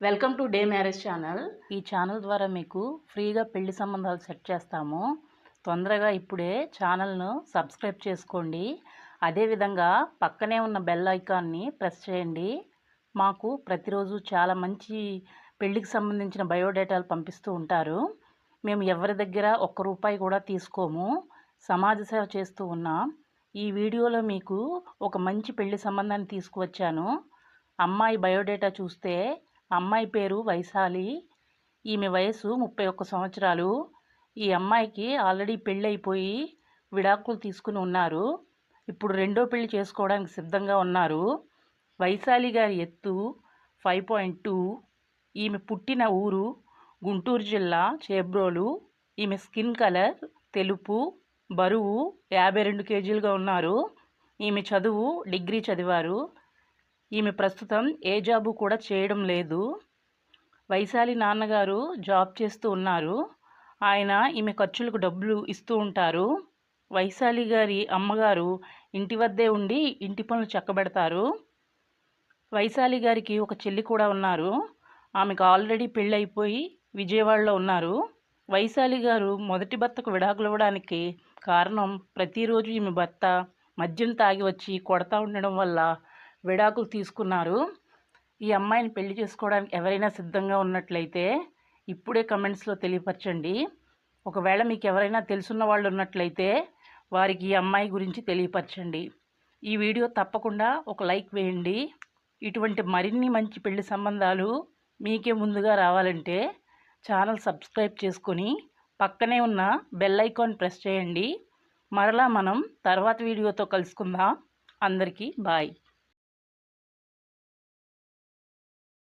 Welcome to day marriage channel. ఈ channel ద్వారా మీకు ఫ్రీగా పెళ్లి సంబంధాలు సెట్ చేస్తాము. తొందరగా ఇప్పుడే ఛానల్ను సబ్స్క్రైబ్ చేసుకోండి. అదేవిధంగా పక్కనే ఉన్న బెల్ ఐకాన్ని ప్రెస్ చేయండి. మాకు ప్రతిరోజు చాలా మంచి పెళ్లికి సంబంధించిన బయోడేటాలు పంపిస్తూ ఉంటారు. మేము ఎవరి దగ్గర ఒక్క రూపాయి కూడా తీసుకోము. సమాజ సేవ చేస్తూ ఉన్నాం. ఈ వీడియోలో మీకు ఒక మంచి పెళ్లి సంబంధాన్ని తీసుకువచ్చాను. అమ్మాయి బయోడేటా చూస్తే అమ్మాయి పేరు వైశాలి. ఈమె వయసు 31 సంవత్సరాలు. ఈ అమ్మాయికి ఆల్రెడీ పెళ్ళైపోయి విడాకులు తీసుకుని ఉన్నారు. ఇప్పుడు రెండో పెళ్లి చేసుకోవడానికి సిద్ధంగా ఉన్నారు. వైశాలి గారి ఎత్తు 5.2. ఈమె పుట్టిన ఊరు గుంటూరు జిల్లా చేబ్రోలు. ఈమె స్కిన్ కలర్ తెలుపు. బరువు 52 కేజీలుగా ఉన్నారు. ఈమె చదువు డిగ్రీ చదివారు. ఈమె ప్రస్తుతం ఏ జాబు కూడా చేయడం లేదు. వైశాలి నాన్నగారు జాబ్ చేస్తూ ఉన్నారు. ఆయన ఈమె ఖర్చులకు డబ్బులు ఇస్తూ ఉంటారు. వైశాలి గారి అమ్మగారు ఇంటి వద్దే ఉండి ఇంటి పనులు చక్కబెడతారు. వైశాలి గారికి ఒక చెల్లి కూడా ఉన్నారు. ఆమెకు ఆల్రెడీ పెళ్ళైపోయి విజయవాడలో ఉన్నారు. వైశాలి గారు మొదటి భర్తకు విడాకులు ఇవ్వడానికి కారణం ప్రతిరోజు ఈమె భర్త మద్యం తాగి వచ్చి కొడతా ఉండడం వల్ల విడాకులు తీసుకున్నారు. ఈ అమ్మాయిని పెళ్లి చేసుకోవడానికి ఎవరైనా సిద్ధంగా ఉన్నట్లయితే ఇప్పుడే కమెంట్స్లో తెలియపరచండి. ఒకవేళ మీకు ఎవరైనా తెలుసున్న వాళ్ళు ఉన్నట్లయితే వారికి ఈ అమ్మాయి గురించి తెలియపరచండి. ఈ వీడియో తప్పకుండా ఒక లైక్ వేయండి. ఇటువంటి మరిన్ని మంచి పెళ్లి సంబంధాలు మీకే ముందుగా రావాలంటే ఛానల్ సబ్స్క్రైబ్ చేసుకొని పక్కనే ఉన్న బెల్ ఐకాన్ ప్రెస్ చేయండి. మరలా మనం తర్వాత వీడియోతో కలుసుకుందాం. అందరికీ బాయ్.